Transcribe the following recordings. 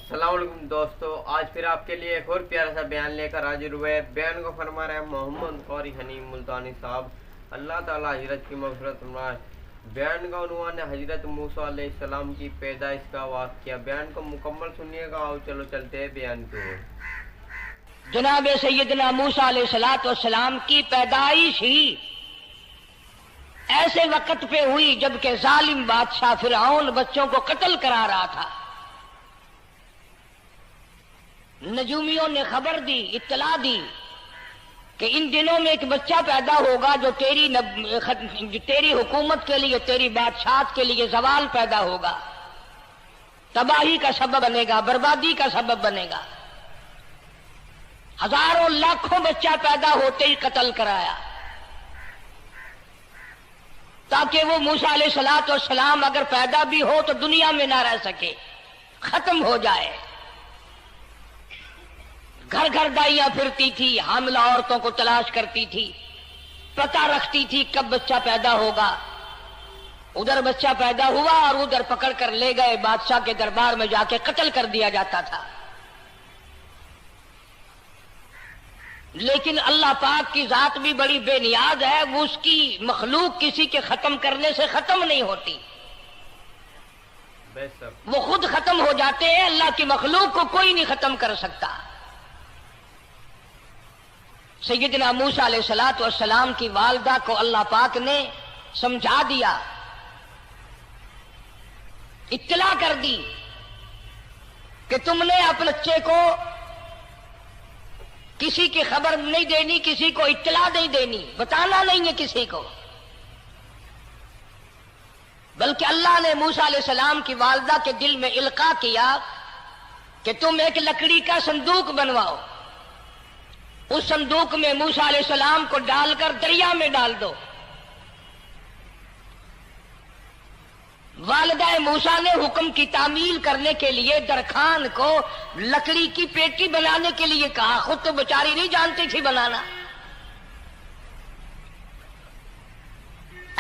अस्सलाम वालेकुम दोस्तों, आज फिर आपके लिए एक और प्यारा सा बयान लेकर हाजिर हुए। बयान को फरमा रहे हैं मोहम्मद क़ारी हनीम मुल्तानी साहब, अल्लाह ताला हजरत की मग़फ़िरत फरमाए। बयान का उन्वान है हजरत मूसा अलैहिस्सलाम की पैदाइश का वाक़या। बयान को मुकम्मल सुनिएगा। आओ चलो चलते हैं बयान की ओर। जनाब सैयदना मूसा अलैहिस्सलाम की पैदाइश ही ऐसे वक्त पे हुई जबकि जालिम बादशाह फिरऔन बच्चों को कत्ल करा रहा था। नजूमियों ने खबर दी, इत्तला दी कि इन दिनों में एक बच्चा पैदा होगा जो तेरी हुकूमत के लिए, तेरी बादशाहत के लिए ज़वाल पैदा होगा, तबाही का सबब बनेगा, बर्बादी का सबब बनेगा। हजारों लाखों बच्चा पैदा होते ही कत्ल कराया ताकि वो मूसा अलैहिस्सलाम अगर पैदा भी हो तो दुनिया में ना रह सके, खत्म हो जाए। घर घर दाइयां फिरती थी, हामिला औरतों को तलाश करती थी, पता रखती थी कब बच्चा पैदा होगा। उधर बच्चा पैदा हुआ और उधर पकड़ कर ले गए, बादशाह के दरबार में जाके कत्ल कर दिया जाता था। लेकिन अल्लाह पाक की जात भी बड़ी बेनियाज है, वो उसकी मखलूक किसी के खत्म करने से खत्म नहीं होती, वो खुद खत्म हो जाते हैं। अल्लाह की मखलूक को कोई नहीं खत्म कर सकता। सैयदना मूसा अलैहिस्सलाम की वालिदा को अल्लाह पाक ने समझा दिया, इत्तला कर दी कि तुमने अपने बच्चे को किसी की खबर नहीं देनी, किसी को इत्तला नहीं देनी, बताना नहीं है किसी को। बल्कि अल्लाह ने मूसा अलैहिस्सलाम की वालिदा के दिल में इल्का किया कि तुम एक लकड़ी का संदूक बनवाओ, उस संदूक में मूसा अलैहिस्सलाम को डालकर दरिया में डाल दो। वालिदा मूसा ने हुक्म की तामील करने के लिए दरखान को लकड़ी की पेटी बनाने के लिए कहा। खुद तो बेचारी नहीं जानती थी बनाना।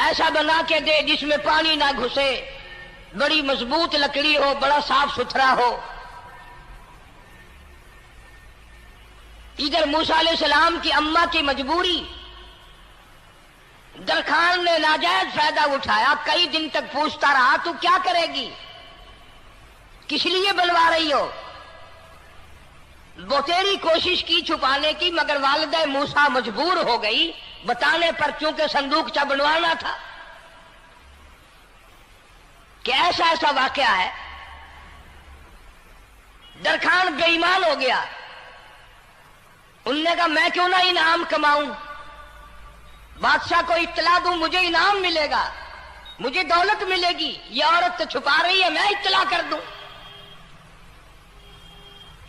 ऐसा बना के दे जिसमें पानी ना घुसे, बड़ी मजबूत लकड़ी हो, बड़ा साफ सुथरा हो। इधर मूसा अलैहिस्सलाम की अम्मा की मजबूरी, दरखान ने नाजायज फायदा उठाया। कई दिन तक पूछता रहा, तू क्या करेगी, किस लिए बनवा रही हो। बहुतेरी कोशिश की छुपाने की, मगर वालिदा मूसा मजबूर हो गई बताने पर, क्योंकि संदूकचा बनवाना था। कि ऐसा ऐसा वाकया है। दरखान बेईमान हो गया। उनने कहा मैं क्यों ना इनाम कमाऊं, बादशाह को इत्तला दूं, मुझे इनाम मिलेगा, मुझे दौलत मिलेगी। ये औरत तो छुपा रही है, मैं इत्तला कर दूं।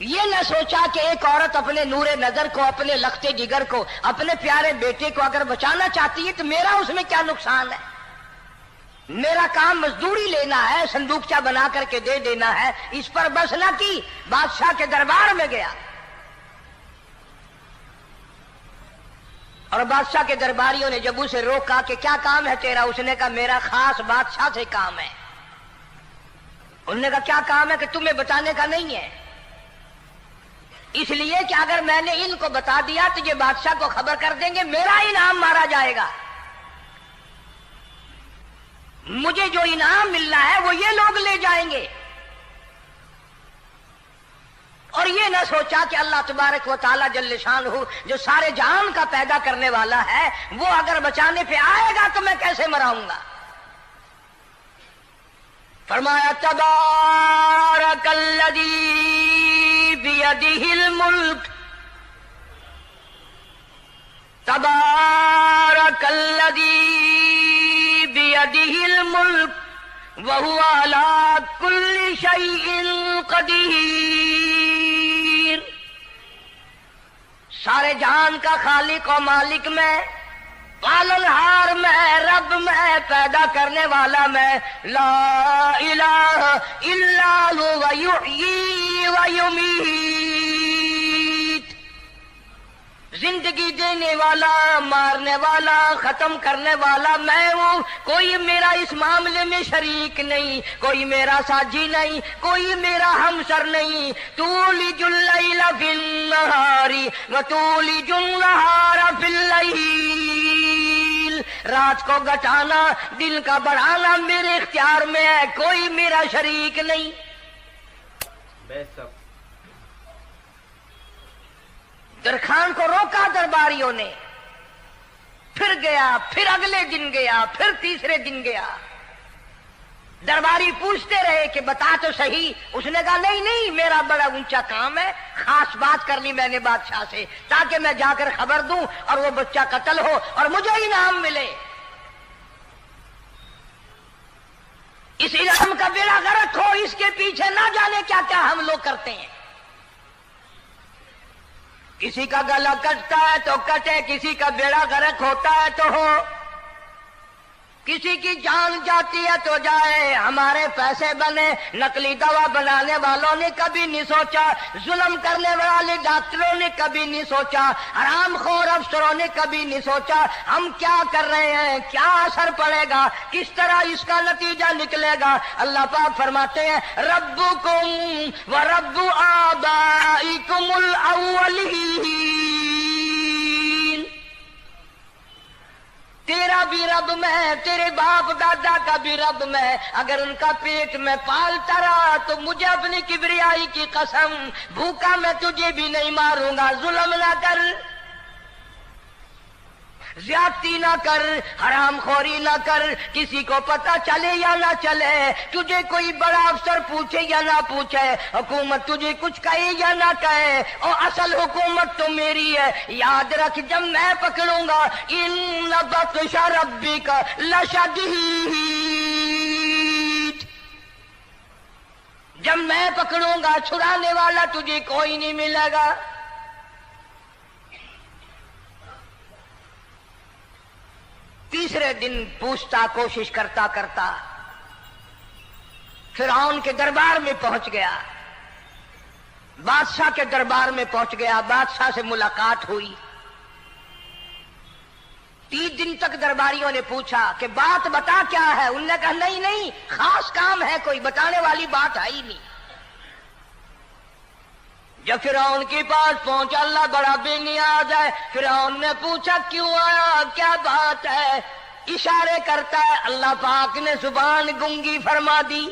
ये न सोचा कि एक औरत अपने नूरे नजर को, अपने लखते जिगर को, अपने प्यारे बेटे को अगर बचाना चाहती है तो मेरा उसमें क्या नुकसान है। मेरा काम मजदूरी लेना है, संदूकचा बना करके दे देना है। इस पर बस न की, बादशाह के दरबार में गया और बादशाह के दरबारियों ने जब उसे रोका कि क्या काम है तेरा, उसने कहा मेरा खास बादशाह से काम है। उन्होंने कहा क्या काम है, कि तुम्हें बताने का नहीं है, इसलिए कि अगर मैंने इनको बता दिया तो ये बादशाह को खबर कर देंगे, मेरा इनाम मारा जाएगा। मुझे जो इनाम मिलना है वो ये लोग ले जाएंगे। और ये न सोचा कि अल्लाह तबारक व तआला जल्ल शानहू जो सारे जहान का पैदा करने वाला है, वो अगर बचाने पे आएगा तो मैं कैसे मराऊंगा। फरमाया तबारकल्लज़ी बियदिहिल मुल्क, तबारकल्लज़ी बियदिहिल मुल्क व हुवा अला कुल्लि शैइन क़दीर। सारे जहान का खालिक और मालिक मैं, पालनहार मैं, रब मैं, पैदा करने वाला मैं। ला इलाहा इल्ला हुवा युहयी व युमीत। जिंदगी देने वाला, मारने वाला, खत्म करने वाला मैं हूँ। कोई मेरा इस मामले में शरीक नहीं, कोई मेरा साझी नहीं, कोई मेरा हमसर नहीं। तूलिजुल लैला फिन नहारी व तूलिजुन नहारा फिल लैल। रात को घटाना, दिन का बढ़ाना मेरे इख्तियार में है, कोई मेरा शरीक नहीं। बेशक दरखान को रोका दरबारियों ने, फिर गया, फिर अगले दिन गया, फिर तीसरे दिन गया। दरबारी पूछते रहे कि बता तो सही। उसने कहा नहीं नहीं, मेरा बड़ा ऊंचा काम है, खास बात कर ली मैंने बादशाह से ताकि मैं जाकर खबर दूं और वो बच्चा कत्ल हो और मुझे इनाम मिले। इस इनाम का बेड़ा गर्क हो, इसके पीछे ना जाने क्या क्या हम लोग करते हैं। किसी का गला कटता है तो कटे, किसी का बेड़ा गर्क होता है तो हो, किसी की जान जाती है तो जाए, हमारे पैसे बने। नकली दवा बनाने वालों ने कभी नहीं सोचा, जुल्म करने वाले डॉक्टरों ने कभी नहीं सोचा, हरामखोर अफसरों ने कभी नहीं सोचा हम क्या कर रहे हैं, क्या असर पड़ेगा, किस तरह इसका नतीजा निकलेगा। अल्लाह पाक फरमाते हैं रब्बुकुम व रब्बु आबाइकुमुल अव्वलीन। तेरा भी रब मैं, तेरे बाप दादा का भी रब मैं। अगर उनका पेट में पालता रहा तो मुझे अपनी किबरियाई की कसम, भूखा मैं तुझे भी नहीं मारूंगा। जुल्म ना कर, ज्यादती ना कर, हरामखोरी ना कर, किसी को पता चले या ना चले, तुझे कोई बड़ा अफसर पूछे या ना पूछे, हुकूमत तुझे कुछ कहे या ना कहे, और असल हुकूमत तो मेरी है। याद रख जब मैं पकड़ूंगा, इन्न बत्शा रब्बिका लशदीद। जब मैं पकड़ूंगा, छुड़ाने वाला तुझे कोई नहीं मिलेगा। तीसरे दिन पूछता, कोशिश करता करता फिरौन के दरबार में पहुंच गया, बादशाह के दरबार में पहुंच गया। बादशाह से मुलाकात हुई। 3 दिन तक दरबारियों ने पूछा कि बात बता क्या है। उनने कहा नहीं नहीं, खास काम है, कोई बताने वाली बात है ही नहीं। जब फिरौन के पास पहुंचा, अल्लाह बड़ा बेनियाज है, फिरौन ने पूछा क्यों आया, क्या बात है। इशारे करता है, अल्लाह पाक ने जुबान गूंगी फरमा दी।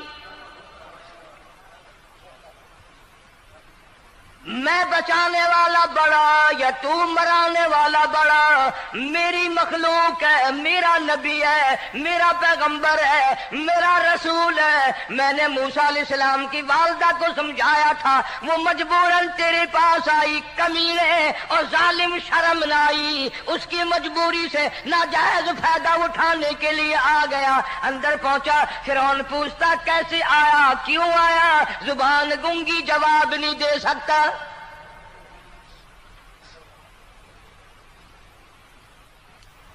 मैं बचाने वाला बड़ा या तू मराने वाला बड़ा, मेरी मखलूक है, मेरा नबी है, मेरा पैगंबर है, मेरा रसूल है। मैंने मूसा अलैहिस्सलाम की वालदा को समझाया था, वो मजबूरन तेरे पास आई, कमीने और जालिम शर्म न आई, उसकी मजबूरी से नाजायज फायदा उठाने के लिए आ गया। अंदर पहुंचा, फिरौन पूछता कैसे आया, क्यों आया। जुबान गूंगी, जवाब नहीं दे सकता।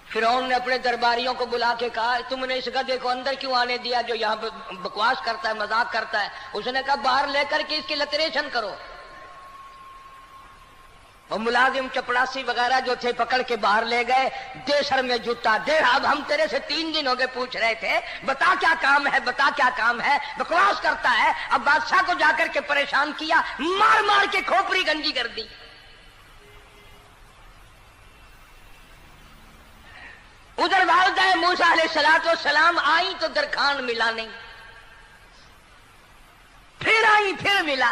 फिरौन ने अपने दरबारियों को बुला के कहा तुमने इस गधे को अंदर क्यों आने दिया जो यहाँ पे बकवास करता है, मजाक करता है। उसने कहा बाहर लेकर के इसकी लतरेशन करो। और मुलाजिम चपड़ासी वगैरह जो थे पकड़ के बाहर ले गए। दे सर में जूता दे। अब हम तेरे से 3 दिन हो गए पूछ रहे थे, बता क्या काम है, बता क्या काम है, बकवास करता है। अब बादशाह को जाकर के परेशान किया, मार मार के खोपड़ी गंजी कर दी। उधर वालिदा मूसा अलैहिस्सलाम आई तो दरखान मिला नहीं। फिर आई, फिर मिला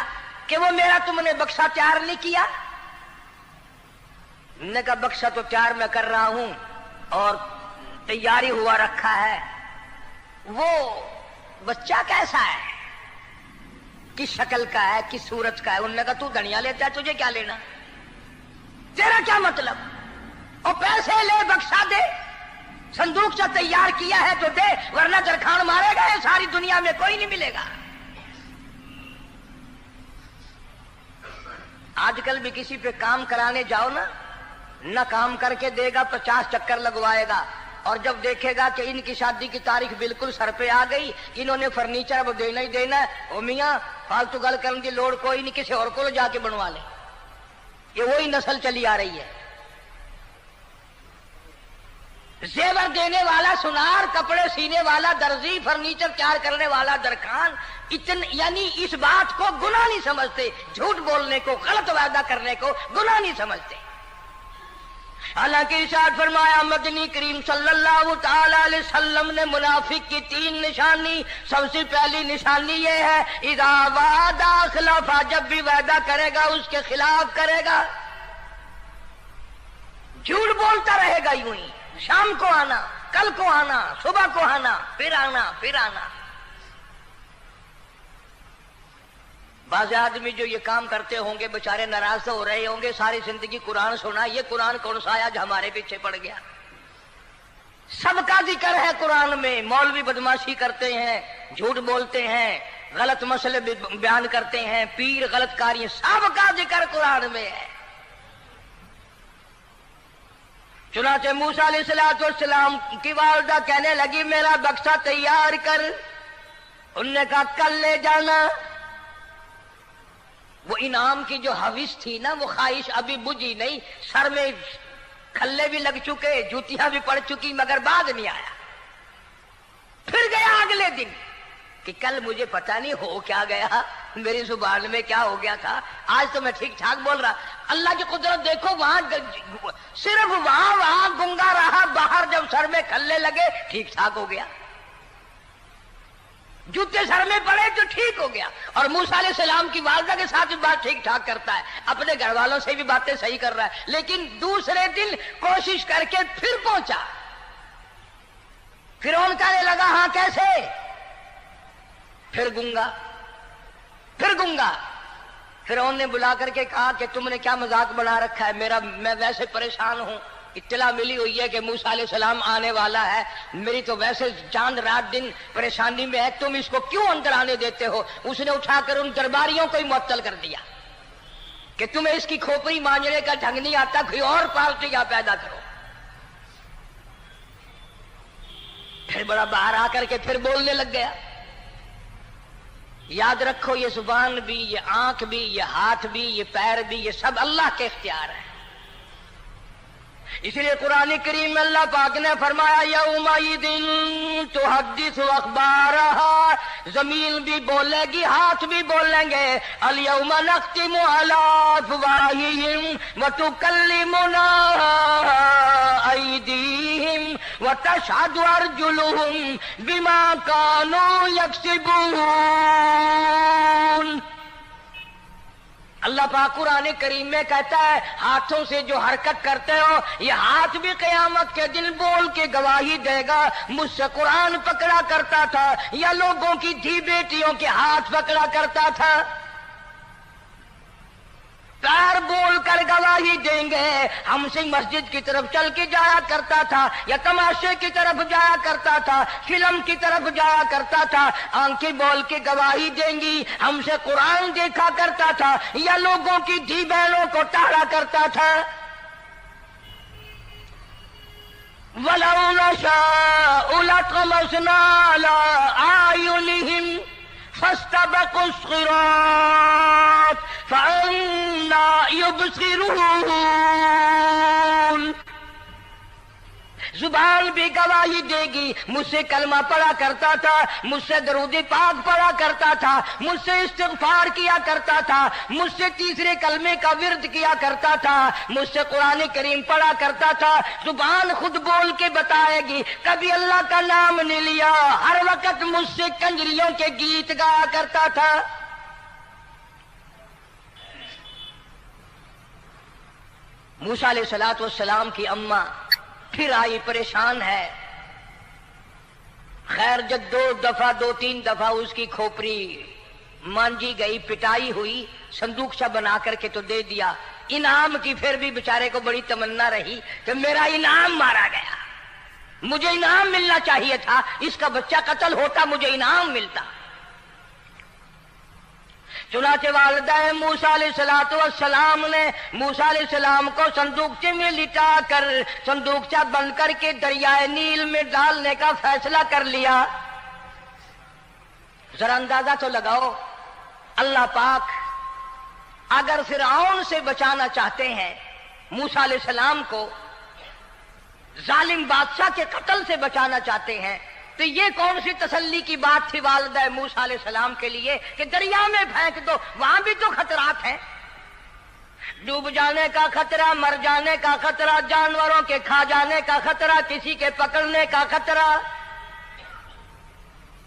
कि वो मेरा तुमने बक्सा तैयार नहीं किया। ने कहा बक्सा तो तैयार मैं कर रहा हूं और तैयारी हुआ रखा है। वो बच्चा कैसा है, किस शक्ल का है, किस सूरत का है। उन्होंने कहा तू धनिया लेता है, तुझे क्या लेना, तेरा क्या मतलब। और पैसे ले, बक्सा दे, संदूक से तैयार किया है तो दे, वरना दरखान मारेगा, ये सारी दुनिया में कोई नहीं मिलेगा। आजकल भी किसी पे काम कराने जाओ ना काम करके देगा, 50 चक्कर लगवाएगा, और जब देखेगा कि इनकी शादी की तारीख बिल्कुल सर पे आ गई, इन्होंने फर्नीचर वो देना ही देना है, ओ मियां फालतू गल करने की लोड़ कोई नहीं, किसी और को जाके बनवा ले। ये वही नस्ल चली आ रही है। जेवर देने वाला सुनार, कपड़े सीने वाला दर्जी, फर्नीचर तैयार करने वाला दरखान, यानी इस बात को गुनाह नहीं समझते, झूठ बोलने को, गलत वादा करने को गुनाह नहीं समझते। हालांकि इरशाद फरमाया मदनी करीम सल्लल्लाहु ताला अलैहि वसल्लम ने मुनाफिक की 3 निशानी, सबसे पहली निशानी ये है इज़ा वादा खिलाफा, जब भी वादा करेगा उसके खिलाफ करेगा, झूठ बोलता रहेगा यूं ही, शाम को आना, कल को आना, सुबह को आना, फिर आना, फिर आना। बाज़ आदमी जो ये काम करते होंगे बेचारे नाराज हो रहे होंगे, सारी जिंदगी कुरान सुना, ये कुरान कौन सा आया जो हमारे पीछे पड़ गया। सबका जिक्र है कुरान में, मौलवी बदमाशी करते हैं, झूठ बोलते हैं, गलत मसले बयान करते हैं, पीर गलत कार्य, सबका जिक्र कुरान में है। चुनाचे मूसा अलैहिस्सलाम की वालिदा कहने लगी मेरा बक्सा तैयार कर, उनने कहा कल ले जाना। वो इनाम की जो हविस थी ना, वो ख्वाहिश अभी बुझी नहीं, सर में खल्ले भी लग चुके, जूतियां भी पड़ चुकी, मगर बाद नहीं आया। फिर गया अगले दिन कि कल मुझे पता नहीं हो क्या गया, मेरी जुबान में क्या हो गया था, आज तो मैं ठीक ठाक बोल रहा। अल्लाह की कुदरत देखो, वहां सिर्फ वहां गुंगा रहा, बाहर जब सर में खल्ले लगे ठीक ठाक हो गया, जूते सर में पड़े तो ठीक हो गया। और मूसा अलैहिस्सलाम की वालिदा के साथ भी बात ठीक ठाक करता है, अपने घर वालों से भी बातें सही कर रहा है, लेकिन दूसरे दिन कोशिश करके फिर पहुंचा। फिरौन कहने लगा हाँ कैसे, फिर गुंगा, फिर गुंगा। फिरौन ने बुला करके कहा कि तुमने क्या मजाक बना रखा है, मैं वैसे परेशान हूं, इत्तला मिली हुई है कि मूसा अलैहिस्सलाम आने वाला है, मेरी तो वैसे चांद रात दिन परेशानी में है, तुम इसको क्यों अंदर आने देते हो। उसने उठाकर उन दरबारियों को ही मुअत्तल कर दिया कि तुम्हें इसकी खोपड़ी मांझने का ढंग नहीं आता, कोई और पार्टी यहां पैदा करो। फिर बड़ा बाहर आकर के फिर बोलने लग गया। याद रखो ये जुबान भी, ये आंख भी, ये हाथ भी, ये पैर भी, ये सब अल्लाह के इख्तियार है। इसलिए कुरान करीम में अल्लाह पाक ने फरमाया यौमइदिन तुहद्दिसु अखबारहा, जमीन भी बोलेगी, हाथ भी बोलेंगे। अल यौमा नख्तिमु अला अफवाहिहिम व तुकल्लिमुना अयदीहिम व तशहदु अर्जुलुहुम बिमा कानू यक्सिबून। अल्लाह पाक कुरान करीम में कहता है हाथों से जो हरकत करते हो, ये हाथ भी क़यामत के दिन बोल के गवाही देगा, मुझसे कुरान पकड़ा करता था या लोगों की धी बेटियों के हाथ पकड़ा करता था। पैर बोल कर गवाही देंगे, हमसे मस्जिद की तरफ चल के जाया करता था या तमाशे की तरफ जाया करता था, फिल्म की तरफ जाया करता था, आंखें बोल के गवाही देंगी, हमसे कुरान देखा करता था या लोगों की धी बहनों को टाड़ा करता था। वलौ नशाउ लतमसना अला आयुनिहिम फस्तबकुस सिरात फअन्ना युबसिरून। जुबान भी गवाही देगी, मुझसे कलमा पढ़ा करता था, मुझसे दरूद पाक पढ़ा करता था, मुझसे इस्तिग़फ़ार किया करता था, मुझसे तीसरे कलमे का विर्द किया करता था, मुझसे कुरान करीम पढ़ा करता था। जुबान खुद बोल के बताएगी, कभी अल्लाह का नाम नहीं लिया, हर वक्त मुझसे कंजरियों के गीत गाया करता था। मूसा अलैहिस्सलातु वस्सलाम की अम्मा फिर आई, परेशान है। खैर जब 2-3 दफा उसकी खोपड़ी मांझी गई, पिटाई हुई, संदूक सा बना करके तो दे दिया। इनाम की फिर भी बेचारे को बड़ी तमन्ना रही कि मेरा इनाम मारा गया, मुझे इनाम मिलना चाहिए था, इसका बच्चा कत्ल होता, मुझे इनाम मिलता। चुनाचे वालिदा मूसा अलैहिस्सलाम ने मूसा अलैहिस्सलाम को संदूकचे में लिटा कर संदूकचा बंद करके दरियाए नील में डालने का फैसला कर लिया। जरा अंदाजा तो लगाओ, अल्लाह पाक अगर फिरऔन से बचाना चाहते हैं मूसा अलैहिस्सलाम को, जालिम बादशाह के कत्ल से बचाना चाहते हैं। तो ये कौन सी तसल्ली की बात थी वालिदा मूसा अलैहि सलाम के लिए कि दरिया में फेंक दो, वहां भी तो खतरात हैं, डूब जाने का खतरा, मर जाने का खतरा, जानवरों के खा जाने का खतरा, किसी के पकड़ने का खतरा।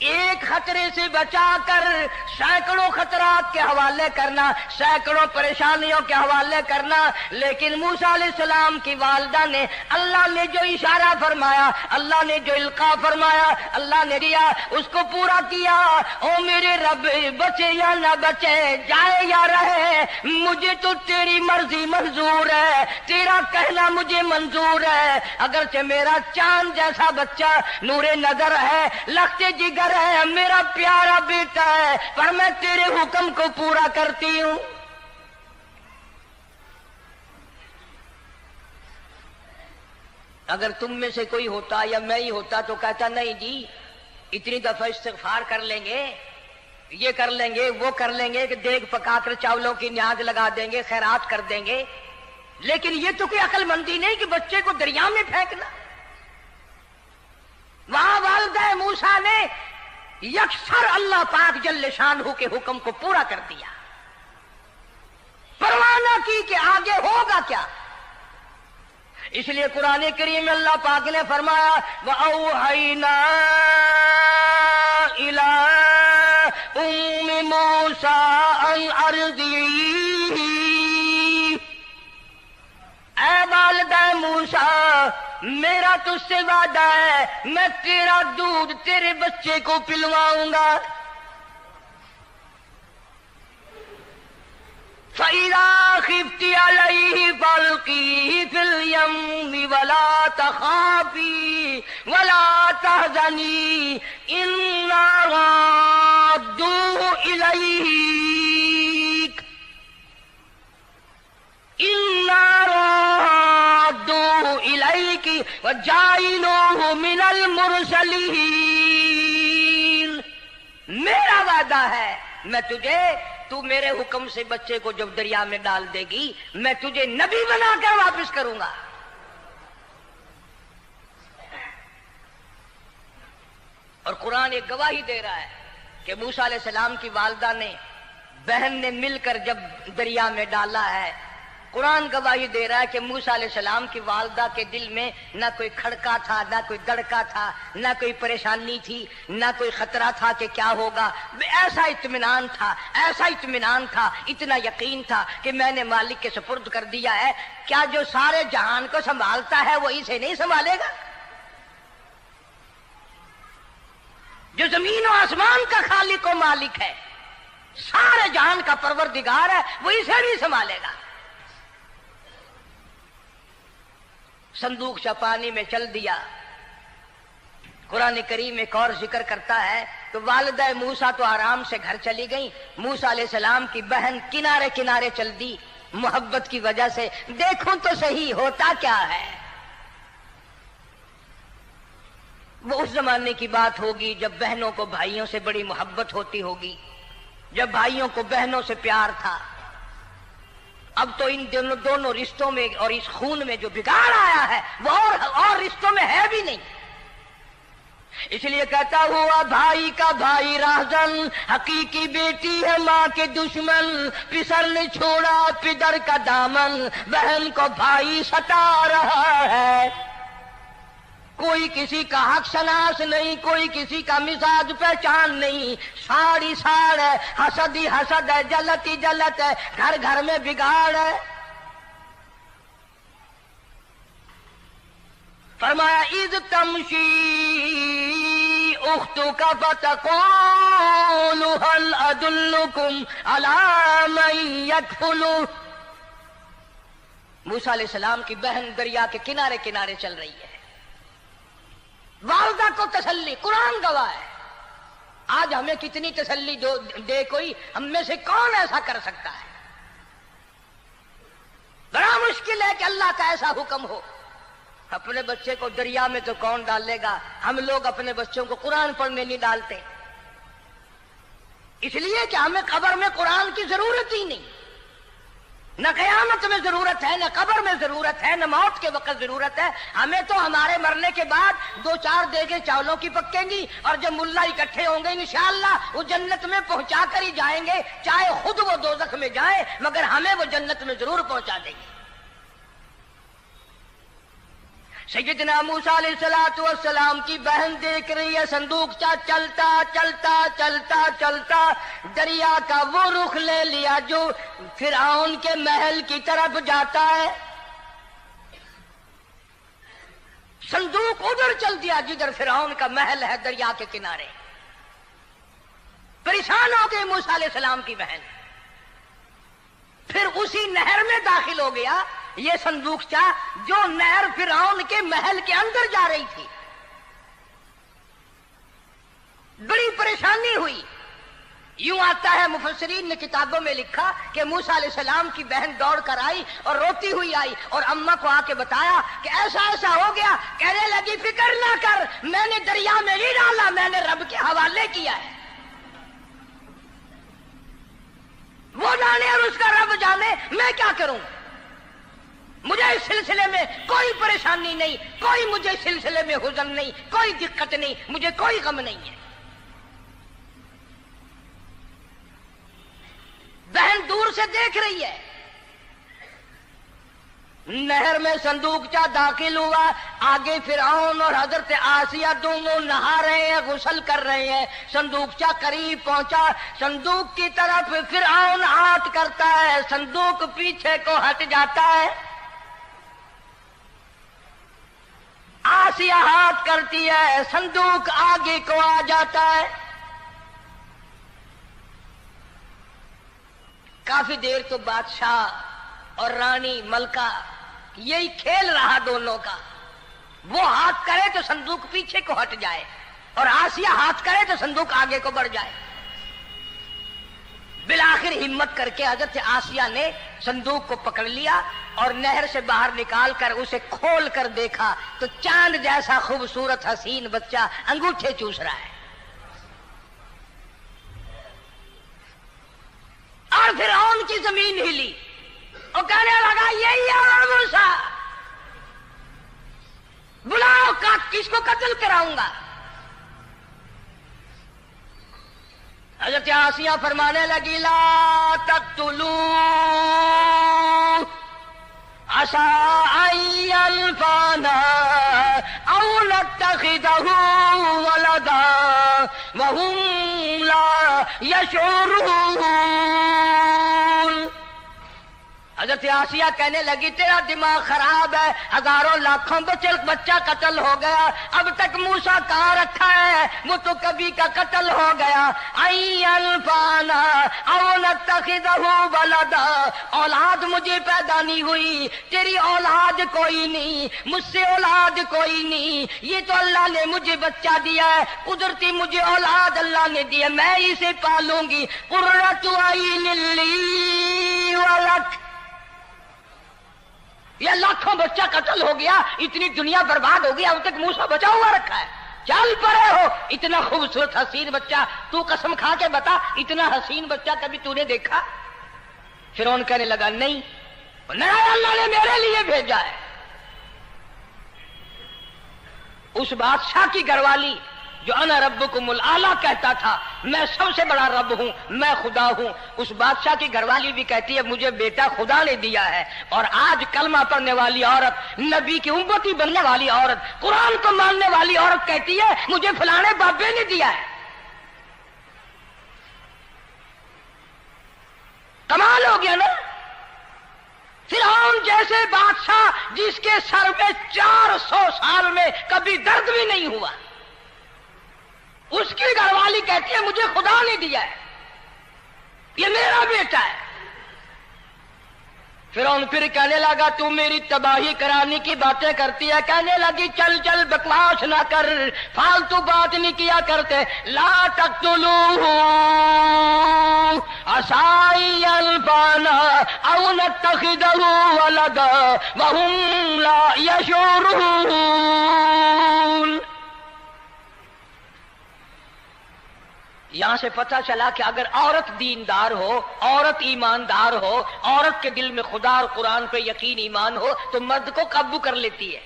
एक खतरे से बचाकर सैकड़ों खतरात के हवाले करना, सैकड़ों परेशानियों के हवाले करना। लेकिन मूसा अलैहिस्सलाम की वालिदा ने, अल्लाह ने जो इशारा फरमाया, अल्लाह ने जो इल्का फरमाया, अल्लाह ने दिया, उसको पूरा किया। ओ मेरे रब, बचे या न बचे, जाए या रहे, मुझे तो तेरी मर्जी मंजूर है, तेरा कहना मुझे मंजूर है। अगरचे मेरा चांद जैसा बच्चा नूरे नजर है, लखते जिगर है, मेरा प्यारा बेटा है, पर मैं तेरे हुक्म को पूरा करती हूं। अगर तुम में से कोई होता या मैं ही होता तो कहता नहीं जी, इतनी दफा इस्तिग़फ़ार कर लेंगे, ये कर लेंगे, वो कर लेंगे, कि देग पकाकर चावलों की न्याज लगा देंगे, खैरात कर देंगे। लेकिन ये तो कोई अक्लमंदी नहीं कि बच्चे को दरिया में फेंकना। वहां वालिदा मूसा ने यकसर अल्लाह पाक जल्ले शानहू के हुक्म को पूरा कर दिया, परवाह न की कि आगे होगा क्या। इसलिए कुरान करीम में अल्लाह पाक ने फरमाया, वअौहैना इला उम्मी मूसा अन अर्ज़िही, ऐ वालिदा मूसा, मेरा तुझसे वादा है, मैं तेरा दूध तेरे बच्चे को पिलवाऊंगा। फ़इज़ा ख़िफ़्ती अलैहि फ़अल्क़ीही फ़िल यम्मि वला तख़ाफ़ी वला तहज़नी इन्ना राद्दूहु इलैक, इन्ना राद्दूहु इलैकी व जाइलूहु मिनल मुरसलीन। मेरा वादा है, मैं तुझे, तू मेरे हुक्म से बच्चे को जब दरिया में डाल देगी, मैं तुझे नबी बनाकर वापस करूंगा। और कुरान एक गवाही दे रहा है कि मूसा अलैहिस्सलाम की वालिदा ने, बहन ने मिलकर जब दरिया में डाला है, कुरान गवाही दे रहा है कि मूसा अलैहिस्सलाम की वालिदा के दिल में ना कोई खड़का था, ना कोई दड़का था, ना कोई परेशानी थी, ना कोई खतरा था कि क्या होगा। ऐसा इत्मीनान था, ऐसा इत्मीनान था, इतना यकीन था कि मैंने मालिक के सुपुर्द कर दिया है। क्या जो सारे जहान को संभालता है वो इसे नहीं संभालेगा? जो जमीन और आसमान का खालिक और मालिक है, सारे जहान का परवरदिगार है, वो इसे भी संभालेगा। संदूक सा पानी में चल दिया। कुरान करीम एक और जिक्र करता है, तो वालिदा मूसा तो आराम से घर चली गई, मूसा अलैहिस्सलाम की बहन किनारे किनारे चल दी मोहब्बत की वजह से। देखूं तो सही होता क्या है। वो उस जमाने की बात होगी जब बहनों को भाइयों से बड़ी मोहब्बत होती होगी, जब भाइयों को बहनों से प्यार था। अब तो इन दोनों रिश्तों में और इस खून में जो बिगाड़ आया है वो और रिश्तों में है भी नहीं। इसलिए कहता हुआ भाई का भाई राहजन, हकीकी बेटी है माँ के दुश्मन, पिसर ने छोड़ा पिदर का दामन, बहन को भाई सता रहा है। कोई किसी का हक शनास नहीं, कोई किसी का मिजाज पहचान नहीं, साड़ी साड़ है, हसद ही हसद है, जलत ही जलत है, घर घर में बिगाड़ है। फरमाया इज़ तमशी उख्तुका फतक़ूलु हल अदुल्लुकुम अला मन यकफुलु। मूसा अलैहिस्सलाम की बहन दरिया के किनारे किनारे चल रही है, वालिदा को तसल्ली। कुरान गवाह है। आज हमें कितनी तसल्ली दे कोई, हम में से कौन ऐसा कर सकता है? बड़ा मुश्किल है कि अल्लाह का ऐसा हुक्म हो। अपने बच्चे को दरिया में तो कौन डालेगा? हम लोग अपने बच्चों को कुरान पढ़ने नहीं डालते, इसलिए कि हमें कब्र में कुरान की जरूरत ही नहीं। न क़यामत में जरूरत है, न कब्र में जरूरत है, न मौत के वक्त जरूरत है। हमें तो हमारे मरने के बाद 2-4 देगे चावलों की पकेंगी और जब मुल्ला इकट्ठे होंगे इंशाअल्लाह वो जन्नत में पहुंचा कर ही जाएंगे, चाहे खुद वो दोज़ख में जाए मगर हमें वो जन्नत में जरूर पहुंचा देंगे। सैयदना मूसा अलैहिस्सलातु वस्सलाम की बहन देख रही है संदूकचा चलता चलता चलता चलता दरिया का वो रुख ले लिया जो फिरौन के महल की तरफ जाता है। संदूक उधर चल दिया जिधर फिरौन का महल है, दरिया के किनारे। परेशान हो गई मूसा अलैहिस्सलाम की बहन, फिर उसी नहर में दाखिल हो गया ये संदूकचा जो नहर फिरौन के महल के अंदर जा रही थी। बड़ी परेशानी हुई। यूं आता है, मुफस्सिरीन ने किताबों में लिखा कि मूसा अलैहिस्सलाम की बहन दौड़ कर आई और रोती हुई आई और अम्मा को आके बताया कि ऐसा ऐसा हो गया। कहने लगी फिक्र ना कर, मैंने दरिया में नहीं डाला, मैंने रब के हवाले किया है। वो जाने और उसका रब जाने, मैं क्या करूं। मुझे इस सिलसिले में कोई परेशानी नहीं, कोई मुझे इस सिलसिले में हुज़न नहीं, कोई दिक्कत नहीं, मुझे कोई गम नहीं है। बहन दूर से देख रही है। नहर में संदूकचा दाखिल हुआ, आगे फिरौन और हजरत आसिया दोनों नहा रहे हैं, गुस्ल कर रहे हैं। संदूकचा करीब पहुंचा, संदूक की तरफ फिरौन हाथ करता है, संदूक पीछे को हट जाता है। आसिया हाथ करती है, संदूक आगे को आ जाता है। काफी देर तो बादशाह और रानी मलका यही खेल रहा दोनों का। वो हाथ करे तो संदूक पीछे को हट जाए और आसिया हाथ करे तो संदूक आगे को बढ़ जाए। बिलाखिर हिम्मत करके हजरत आसिया ने संदूक को पकड़ लिया और नहर से बाहर निकाल कर उसे खोल कर देखा तो चांद जैसा खूबसूरत हसीन बच्चा अंगूठे चूस रहा है। और फिरौन की जमीन हिली और कहने लगा यही है मूसा, बुलाओ का किसको कत्ल कराऊंगा। हज़रत आसिया फरमाने लगी ला तक़्तुलू असा अय्यल्फाना औ नत्तखिदहु वलदा वहुम ला यशऊरून। हज़रत आसिया कहने लगी तेरा दिमाग खराब है, हजारों लाखों बच्चा कत्ल हो गया, अब तक मूसा कहाँ रखा है, वो तो कभी का कत्ल हो गया। आई अल्फाना औ नत्तखिदहु वलदा, औलाद मुझे पैदा नहीं हुई, तेरी औलाद कोई नहीं, मुझसे औलाद कोई नहीं, ये तो अल्लाह ने मुझे बच्चा दिया है, कुदरती मुझे औलाद अल्लाह ने दिया, मैं इसे पालूंगी। कुर्रतु अय्निन ली वलक, ये लाखों बच्चा कत्ल हो गया, इतनी दुनिया बर्बाद हो गई, अब तक मूसा बचा हुआ रखा है। चल पड़े हो, इतना खूबसूरत हसीन बच्चा, तू कसम खा के बता इतना हसीन बच्चा कभी तूने देखा। फिरौन कहने लगा नहीं, अल्लाह ने मेरे लिए भेजा है। उस बादशाह की घरवाली जो अना रब्बुकुमुल आला कहता था, मैं सबसे बड़ा रब हूं, मैं खुदा हूं, उस बादशाह की घरवाली भी कहती है मुझे बेटा खुदा ने दिया है। और आज कलमा पढ़ने वाली औरत, नबी की उम्मती बनने वाली औरत, कुरान को मानने वाली औरत कहती है मुझे फलाने बाबे ने दिया है। कमाल हो गया ना। फिरौन जैसे बादशाह जिसके सर में 400 साल में कभी दर्द भी नहीं हुआ, उसकी घरवाली कहती है मुझे खुदा ने दिया है, ये मेरा बेटा है। फिरौन फिर कहने लगा तू मेरी तबाही कराने की बातें करती है। कहने लगी चल चल बकवास ना कर, फालतू बात नहीं किया करते। ला तक़्तुलूहु असा अय्यल्फाना औ नत्तखिदहु वलदा वहुम ला यशऊरून। यहां से पता चला कि अगर औरत दीनदार हो, औरत ईमानदार हो, औरत के दिल में खुदा और कुरान पे यकीन ईमान हो तो मर्द को काबू कर लेती है।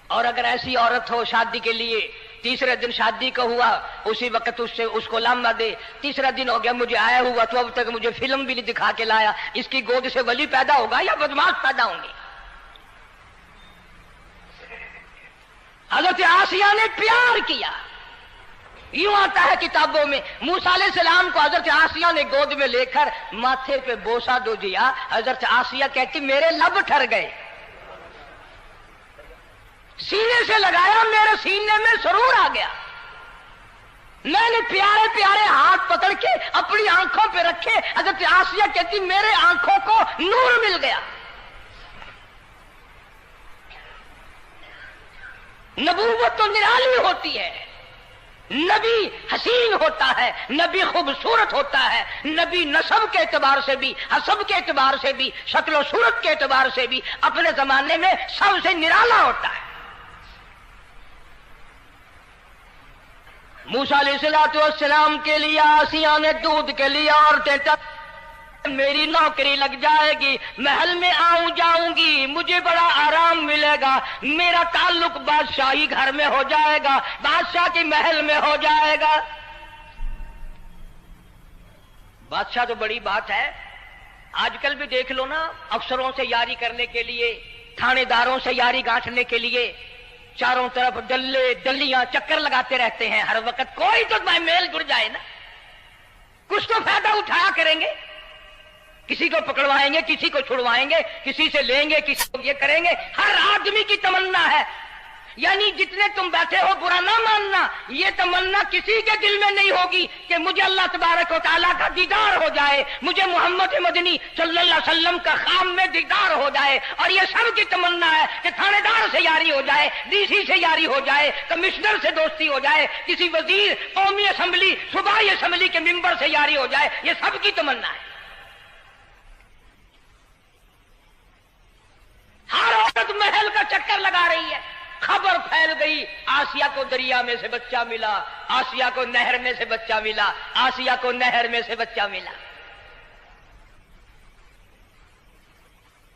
और अगर ऐसी औरत हो शादी के लिए, तीसरे दिन शादी का हुआ, उसी वक्त उसको लामा दे, तीसरा दिन हो गया मुझे आया हुआ तो अब तक मुझे फिल्म भी नहीं दिखा के लाया, इसकी गोद से वली पैदा होगा या बदमाश पैदा होंगे? हजरत आसिया ने प्यार किया। यूं आता है किताबों में, मूसा अलैहिस्सलाम को हजरत आसिया ने गोद में लेकर माथे पे बोसा दो दिया। हजरत आसिया कहती मेरे लब ठर गए, सीने से लगाया, मेरे सीने में सुरूर आ गया। मैंने प्यारे प्यारे हाथ पकड़ के अपनी आंखों पे रखे। हजरत आसिया कहती मेरे आंखों को नूर मिल गया। नबूवत तो निराली होती है, नबी हसीन होता है, नबी खूबसूरत होता है, नबी नसब के एतबार से भी, हसब के एतबार से भी, शक्ल और सूरत के एतबार से भी अपने जमाने में सबसे निराला होता है। मूसा अलैहिस्सलाम के लिए आसिया ने दूध के लिए औरतें मेरी नौकरी लग जाएगी, महल में आऊं जाऊंगी, मुझे बड़ा आराम मिलेगा, मेरा ताल्लुक बादशाही घर में हो जाएगा, बादशाह के महल में हो जाएगा। बादशाह तो बड़ी बात है, आजकल भी देख लो ना, अफसरों से यारी करने के लिए, थानेदारों से यारी गांठने के लिए चारों तरफ डल्ले डल्लियां चक्कर लगाते रहते हैं हर वक्त। कोई तो मेल जुड़ जाए ना, कुछ तो फायदा उठाया करेंगे, किसी को पकड़वाएंगे, किसी को छुड़वाएंगे, किसी से लेंगे, किसी को ये करेंगे। हर आदमी की तमन्ना है, यानी जितने तुम बैठे हो बुरा ना मानना, ये तमन्ना किसी के दिल में नहीं होगी कि मुझे अल्लाह तबारक व तआला का दीदार हो जाए, मुझे मोहम्मद मदनी सल्लल्लाहु अलैहि वसल्लम का खाम में दीदार हो जाए। और ये सब की तमन्ना है कि थानेदार से यारी हो जाए, डीसी से यारी हो जाए, कमिश्नर से दोस्ती हो जाए, किसी वजीर, कौमी असेंबली, सूबाई असेंबली के मेंबर से यारी हो जाए। ये सब की तमन्ना है। हर औरत महल का चक्कर लगा रही है। खबर फैल गई, आसिया को दरिया में से बच्चा मिला, आसिया को नहर में से बच्चा मिला, आसिया को नहर में से बच्चा मिला।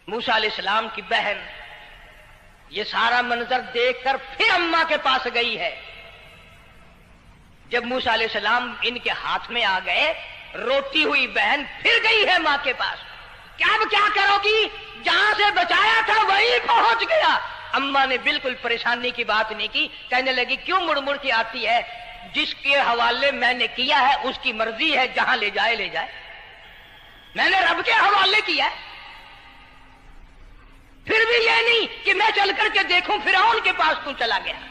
मूसा अलैहिस्सलाम की बहन ये सारा मंजर देखकर फिर अम्मा के पास गई है। जब मूसा अलैहिस्सलाम इनके हाथ में आ गए, रोती हुई बहन फिर गई है मां के पास। क्या करोगी? जहां से बचाया था वहीं पहुंच गया। अम्मा ने बिल्कुल परेशानी की बात नहीं की, कहने लगी क्यों मुड़ मुड़ के आती है? जिसके हवाले मैंने किया है उसकी मर्जी है, जहां ले जाए ले जाए। मैंने रब के हवाले किया, फिर भी ये नहीं कि मैं चल करके देखूं फिरौन के पास तू चला गया।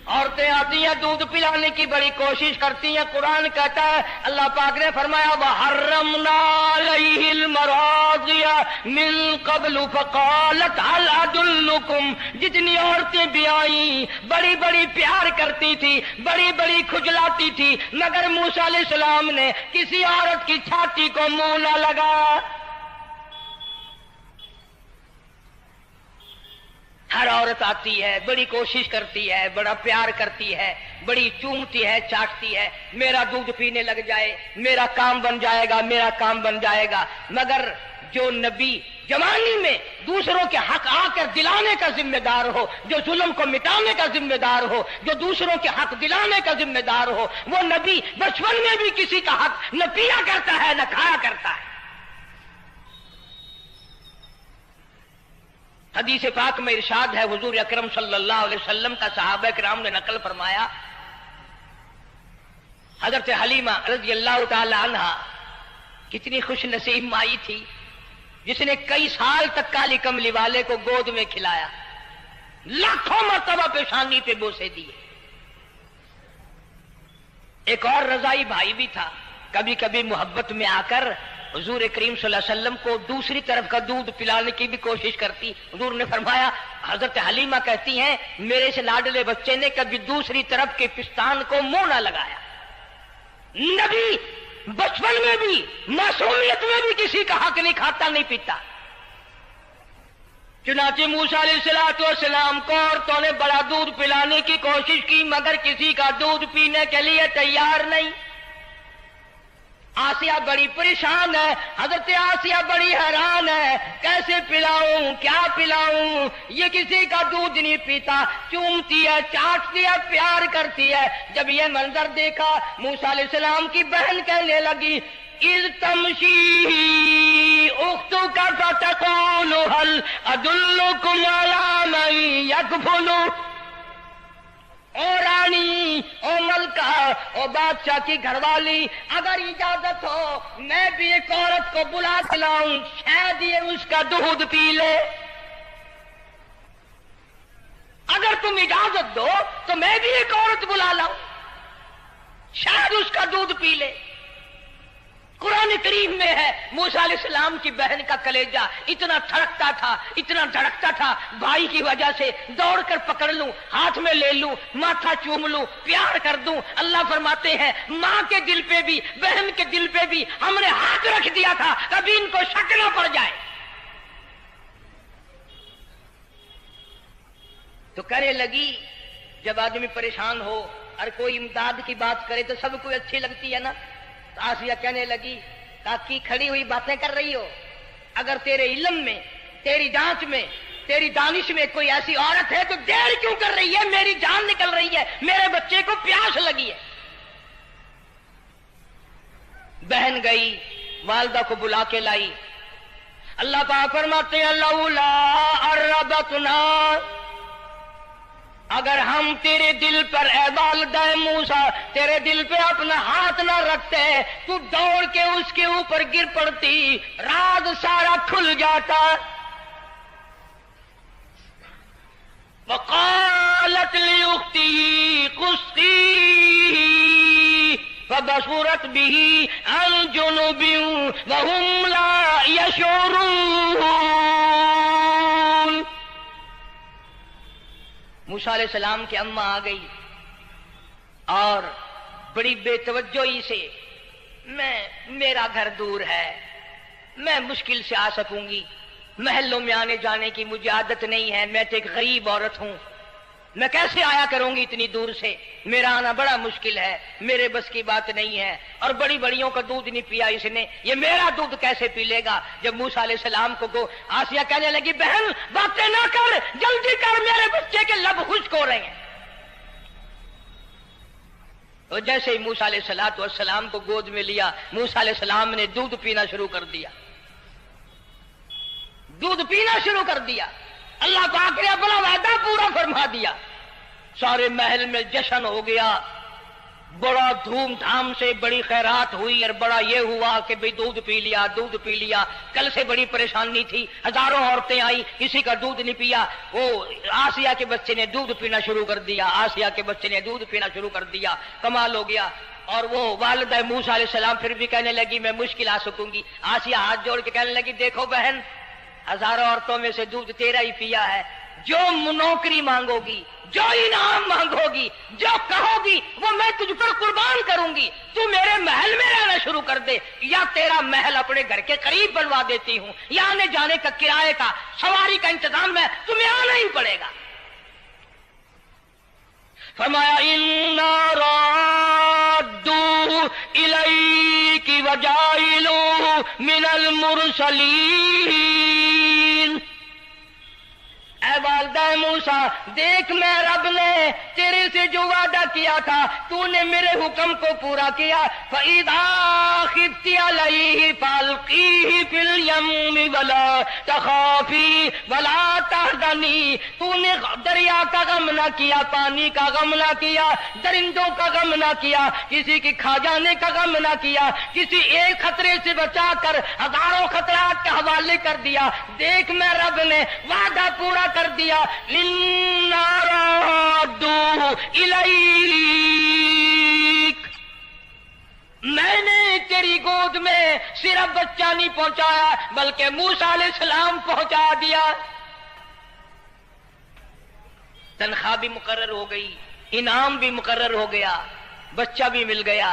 औरतें आती हैं, दूध पिलाने की बड़ी कोशिश करती हैं। कुरान कहता है, अल्लाह पाक ने फरमाया वहर्रमना अलैहिल मराज़िया मिन क़ब्लु फ़क़ालत हल अदुल्लुकुम। जितनी औरतें भी आई बड़ी बड़ी प्यार करती थी, बड़ी बड़ी खुजलाती थी, मगर मूसा अलैहिस्सलाम ने किसी औरत की छाती को मुंह न लगाया। हर औरत आती है, बड़ी कोशिश करती है, बड़ा प्यार करती है, बड़ी चूमती है, चाटती है, मेरा दूध पीने लग जाए, मेरा काम बन जाएगा, मेरा काम बन जाएगा। मगर जो नबी जवानी में दूसरों के हक आकर दिलाने का जिम्मेदार हो, जो जुल्म को मिटाने का जिम्मेदार हो, जो दूसरों के हक दिलाने का जिम्मेदार हो, वो नबी बचपन में भी किसी का हक न पिया करता है न खाया करता है। हदीस पाक में इरशाद है, हुजूर अकरम सल्लल्लाहु अलैहि वसल्लम का सहाबा किराम ने नकल फरमाया, हजरत हलीमा रज़ी अल्लाह तआला अन्हा कितनी खुश नसीब माई थी, जिसने कई साल तक काली कमली वाले को गोद में खिलाया, लाखों मर्तबा पेशानी पे बोसे दिए। एक और रजाई भाई भी था, कभी कभी मोहब्बत में आकर हुजूर करीम सल्लल्लाहु अलैहि वसल्लम को दूसरी तरफ का दूध पिलाने की भी कोशिश करती। हुजूर ने फरमाया, हजरत हलीमा कहती हैं, मेरे से लाडले बच्चे ने कभी दूसरी तरफ के पिस्तान को मुंह ना लगाया। नबी बचपन में भी, मासूमियत में भी किसी का हक नहीं खाता, नहीं पीता। चुनाचे मूसा अलैहिस्सलाम को औरतों ने बड़ा दूध पिलाने की कोशिश की, मगर किसी का दूध पीने के लिए तैयार नहीं। आसिया बड़ी परेशान है, हजरत आसिया बड़ी हैरान है, कैसे पिलाऊं, क्या पिलाऊं, ये किसी का दूध नहीं पीता, चूमती है, चाटती है, प्यार करती है। जब ये मंजर देखा, मूसा अलैहिस्सलाम की बहन कहने लगी, इज़ तमशी उख्तुका फतक़ूलु हल अदुल्लुकुम अला मन यकफुलु। ओ रानी, ओ मलका, ओ बादशाह की घरवाली, अगर इजाजत हो मैं भी एक औरत को बुला के लाऊं, शायद ये उसका दूध पी ले। अगर तुम इजाजत दो तो मैं भी एक औरत बुला लाऊं, शायद उसका दूध पी ले। कुरान करीम में है, मूसा अलैहिस्सलाम की बहन का कलेजा इतना धड़कता था, इतना धड़कता था, भाई की वजह से दौड़कर पकड़ लूं, हाथ में ले लूं, माथा चूम लूं, प्यार कर दूं। अल्लाह फरमाते हैं, माँ के दिल पे भी, बहन के दिल पे भी हमने हाथ रख दिया था, कभी इनको शक न पड़ जाए। तो कहने लगी, जब आदमी परेशान हो और कोई इमदाद की बात करे तो सबको अच्छी लगती है ना। आसिया कहने लगी, काकी खड़ी हुई बातें कर रही हो, अगर तेरे इल्म में, तेरी जांच में, तेरी दानिश में कोई ऐसी औरत है तो देर क्यों कर रही है, मेरी जान निकल रही है, मेरे बच्चे को प्यास लगी है। बहन गई, वालिदा को बुला के लाई। अल्लाह पाक फरमाते हैं, लौला अर्रबतना, अगर हम तेरे दिल पर ए वालिदा मूसा तेरे दिल पे अपना हाथ न रखते, तू दौड़ के उसके ऊपर गिर पड़ती, राज सारा खुल जाता। वक़ालत लिउख्ती कुस्ती फबसूरत बिही अन जुनुबिन वहुम ला यशऊरून। मूसा अलैहिस्सलाम की अम्मा आ गई और बड़ी बेतवज्जोही से, मेरा घर दूर है, मैं मुश्किल से आ सकूंगी, महलों में आने जाने की मुझे आदत नहीं है, मैं तो एक गरीब औरत हूं, मैं कैसे आया करूंगी इतनी दूर से, मेरा आना बड़ा मुश्किल है, मेरे बस की बात नहीं है। और बड़ी बड़ियों का दूध नहीं पिया इसने, ये मेरा दूध कैसे पी लेगा। जब मूसा अलैहिस्सलाम को आसिया कहने लगी, बहन बातें ना कर, जल्दी कर, मेरे बच्चे के लब खुश्क हो रहे हैं। और जैसे ही मूसा अलैहिस्सलाम को गोद में लिया, मूसा अलैहिस्सलाम ने दूध पीना शुरू कर दिया, दूध पीना शुरू कर दिया। अल्लाह पाक ने अपना वादा पूरा फरमा दिया। सारे महल में जश्न हो गया, बड़ा धूमधाम से बड़ी खैरात हुई और बड़ा ये हुआ कि भाई दूध पी लिया, दूध पी लिया। कल से बड़ी परेशानी थी, हजारों औरतें आई, किसी का दूध नहीं पिया। वो आसिया के बच्चे ने दूध पीना शुरू कर दिया, आसिया के बच्चे ने दूध पीना शुरू कर दिया, कमाल हो गया। और वो वालिदा मूसा अलैहिस्सलाम फिर भी कहने लगी, मैं मुश्किल आ सकूंगी। आसिया हाथ जोड़ के कहने लगी, देखो बहन, हजारों औरतों में से दूध तेरा ही पिया है, जो नौकरी मांगोगी, जो इनाम मांगोगी, जो कहोगी वो मैं तुझ पर कुर्बान करूंगी। तू मेरे महल में रहना शुरू कर दे, या तेरा महल अपने घर के करीब बनवा देती हूं, या आने जाने का किराए का, सवारी का इंतजाम है, तुम्हें आना ही पड़ेगा। फरमाया, इन्ना राद्दू इलैकी वजाइलू मिनल मुरसलीन। ऐ वालिदा मूसा, देख मैं रब ने तेरे से जो वादा किया था, तूने मेरे हुक्म को पूरा किया। फइज़ा खिफ्ती अलैहि फअल्क़ीही फिल यम्मि वला तख़ाफ़ी वला तहज़नी। तूने दरिया का गम न किया, पानी का गम न किया, दरिंदों का गम न किया, किसी के खा जाने का गम न किया, किसी एक खतरे से बचाकर हजारों खतरात के हवाले कर दिया। देख मैं रब ने वादा पूरा कर दिया। इन्ना राद्दू इलैक, मैंने तेरी गोद में सिर्फ बच्चा नहीं पहुंचाया, बल्कि मूसा अलैहिस्सलाम पहुंचा दिया। तनख्वाह भी मुकर्रर हो गई, इनाम भी मुकर्रर हो गया, बच्चा भी मिल गया।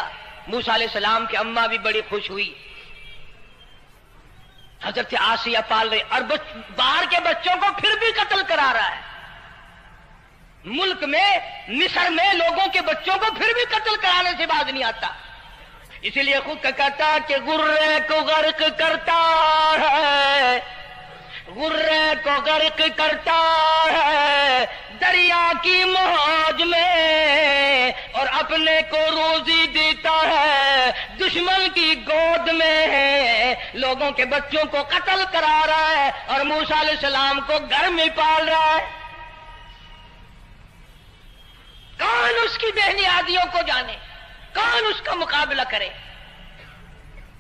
मूसा अलैहिस्सलाम की अम्मा भी बड़ी खुश हुई। हजरत आसिया पाल रहे और बाहर के बच्चों को फिर भी कत्ल करा रहा है। मुल्क में मिस्र में लोगों के बच्चों को फिर भी कत्ल कराने से बाज नहीं आता। इसीलिए खुद का कहता कि गुर्रे को गर्क करता है, गुर्रे को गर्क करता है दरिया की मौज में, और अपने को रोजी देता है दुश्मन की गोद में। लोगों के बच्चों को कत्ल करा रहा है और मूसा अलैहिस्सलाम को घर में पाल रहा है। कौन उसकी बेहनियादियों को जाने, कौन उसका मुकाबला करे।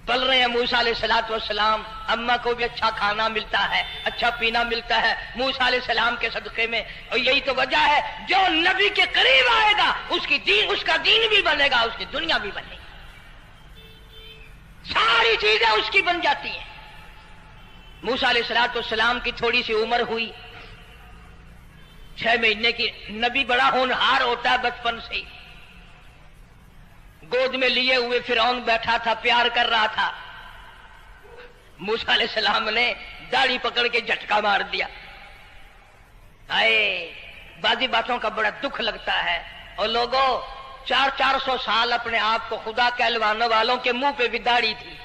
पल रहे हैं मूसा अलैहिस्सलाम, अम्मा को भी अच्छा खाना मिलता है, अच्छा पीना मिलता है मूसा अलैहिस्सलाम के सदक़े में। और यही तो वजह है जो नबी के करीब आएगा उसका दीन भी बनेगा, उसकी दुनिया भी बनेगी, सारी चीजें उसकी बन जाती हैं। मूसा अलैहिस्सलाम की थोड़ी सी उम्र हुई, 6 महीने की। नबी बड़ा होनहार होता है बचपन से ही। गोद में लिए हुए फिरौन बैठा था, प्यार कर रहा था। मूसा अलैहिस्सलाम ने दाढ़ी पकड़ के झटका मार दिया। आए बाजी बातों का बड़ा दुख लगता है। और लोगों 400 साल अपने आप को खुदा कहलवाने वालों के मुंह पे भी दाढ़ी थी।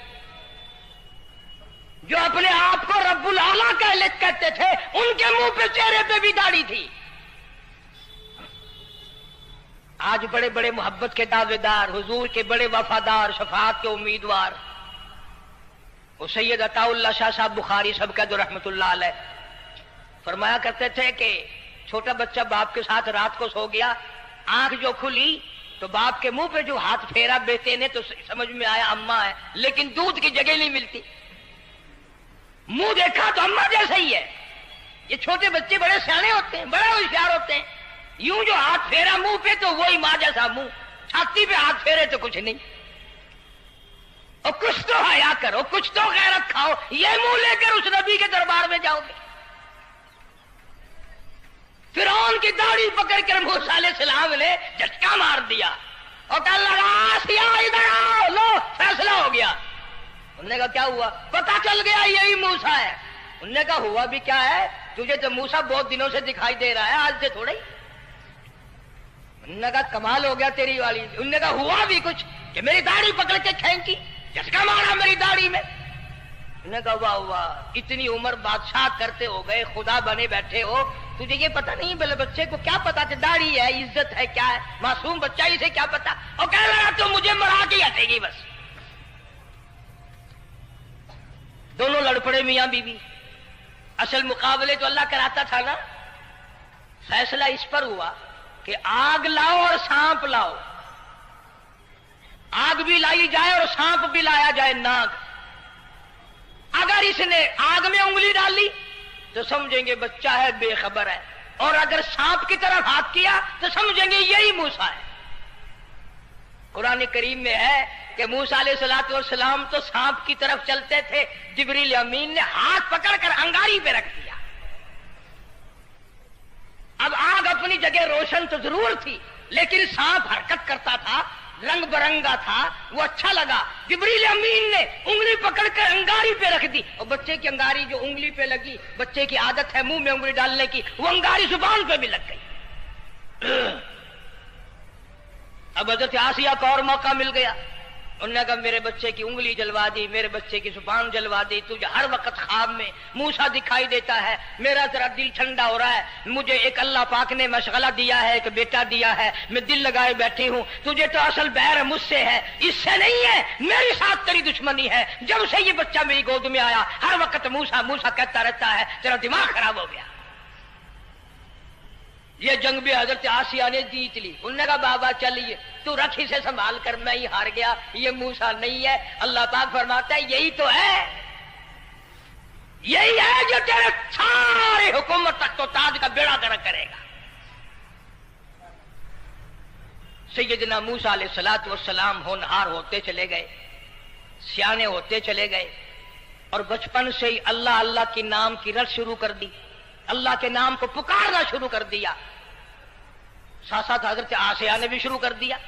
जो अपने आप को रब्बुल आला कहते थे उनके मुंह पे, चेहरे पे भी दाढ़ी थी। आज बड़े बड़े मोहब्बत के दावेदार, हुजूर के बड़े वफादार, शफाअत के उम्मीदवार, वो सैयद अताउल्लाह शाह साहब बुखारी सब का जो रहमतुल्लाह अलैह फरमाया करते थे कि छोटा बच्चा बाप के साथ रात को सो गया, आंख जो खुली तो बाप के मुंह पे जो हाथ फेरा बेटे ने तो समझ में आया अम्मा है, लेकिन दूध की जगह नहीं मिलती। मुंह देखा तो अम्मा जैसा ही है। ये छोटे बच्चे बड़े सियाने होते हैं, बड़े होशियार होते हैं। यूं जो हाथ फेरा मुंह पे तो वही मां जैसा मुंह, छाती पे हाथ फेरे तो कुछ नहीं। और कुछ तो हया करो, कुछ तो गैरत खाओ, ये मुंह लेकर उस नबी के दरबार में जाओगे। फिरौन की दाढ़ी पकड़कर मूसा अलैहिस्सलाम ने झटका मार दिया और कहने लगा आसिया इधर आओ, लो फैसला हो गया। उन्होंने कहा क्या हुआ? पता चल गया यही मूसा है। उन्होंने कहा हुआ भी क्या है, तुझे तो मूसा बहुत दिनों से दिखाई दे रहा है, आज से थोड़ा ही। उन्होंने कहा कमाल हो गया तेरी वाली। उन्होंने कहा हुआ भी कुछ कि मेरी दाढ़ी पकड़ के खींची, झटका मारा मेरी दाढ़ी में। उन्होंने कहा वाह वाह, इतनी उम्र बादशाह करते हो गए, खुदा बने बैठे हो, तुझे ये पता नहीं? बोले बच्चे को क्या पता था दाढ़ी है, इज्जत है, क्या है, मासूम बच्चा, इसे क्या पता। और कह रहा तो मुझे मरा के हटेगी बस। दोनों लड़ पड़े मियां बीवी। असल मुकाबले तो अल्लाह कराता था ना। फैसला इस पर हुआ कि आग लाओ और सांप लाओ। आग भी लाई जाए और सांप भी लाया जाए, नाग। अगर इसने आग में उंगली डाली तो समझेंगे बच्चा है, बेखबर है, और अगर सांप की तरफ हाथ किया तो समझेंगे यही मूसा है। कुरान करीम में है कि मूसा अलैहिस्सलाम तो सांप की तरफ चलते थे, जिब्रील अमीन ने हाथ पकड़कर अंगारी पे रख दिया। अब आग अपनी जगह रोशन तो जरूर थी, लेकिन सांप हरकत करता था, रंग बिरंगा था, वो अच्छा लगा। जिब्रील अमीन ने उंगली पकड़कर अंगारी पे रख दी, और बच्चे की अंगारी जो उंगली पे लगी, बच्चे की आदत है मुंह में उंगली डालने की, वो अंगारी जुबान पे भी लग गई। अब हजरत आसिया को और मौका मिल गया। उन्होंने कहा मेरे बच्चे की उंगली जलवा दी, मेरे बच्चे की जुबान जलवा दी, तुझे हर वक्त ख्वाब में मूसा दिखाई देता है, मेरा जरा दिल ठंडा हो रहा है। मुझे एक अल्लाह पाक ने मशगला दिया है, एक बेटा दिया है, मैं दिल लगाए बैठी हूं। तुझे तो असल बैर मुझसे है, इससे नहीं है, मेरे साथ तेरी दुश्मनी है। जब से ये बच्चा मेरी गोद में आया हर वक्त मूसा मूसा कहता रहता है, तेरा दिमाग खराब हो गया। ये जंग भी हजरत आसिया ने जीत ली। उन्होंने कहा बाबा चलिए, तू रख इसे संभाल कर, मैं ही हार गया, ये मूसा नहीं है। अल्लाह पाक फरमाता है यही तो है, यही है जो तेरे सारे हुकूमत तक तो ताज का बेड़ा गर्क करेगा। सैयदना मूसा अलैहिस्सलाम होनहार होते चले गए, सियाने होते चले गए, और बचपन से ही अल्लाह अल्लाह की नाम की रट शुरू कर दी, अल्लाह के नाम को पुकारना शुरू कर दिया। साथ साथ हजरत आसिया ने भी शुरू कर दिया।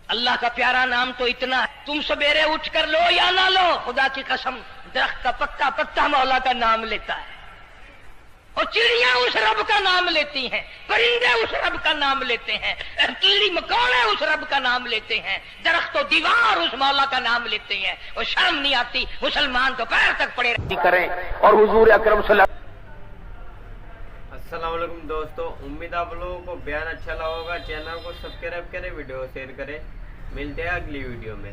अल्लाह का प्यारा नाम तो इतना है, तुम सवेरे उठ कर लो या ना लो, खुदा की कसम दरख्त का पत्ता पत्ता मौला का नाम लेता है, और चिड़िया उस रब का नाम लेती हैं, परिंदे उस रब का नाम लेते हैं, कीड़ी मकोड़े उस रब का नाम लेते हैं, दरख्त तो दीवार उस मौला का नाम लेते हैं, और शर्म नहीं आती मुसलमान तो पैर तक पड़े करें और हुजूर अकरम अस्सलाम वालेकुम दोस्तों, उम्मीद आप लोगों को बयान अच्छा लगा होगा। चैनल को सब्सक्राइब करें, वीडियो शेयर करें। मिलते हैं अगली वीडियो में।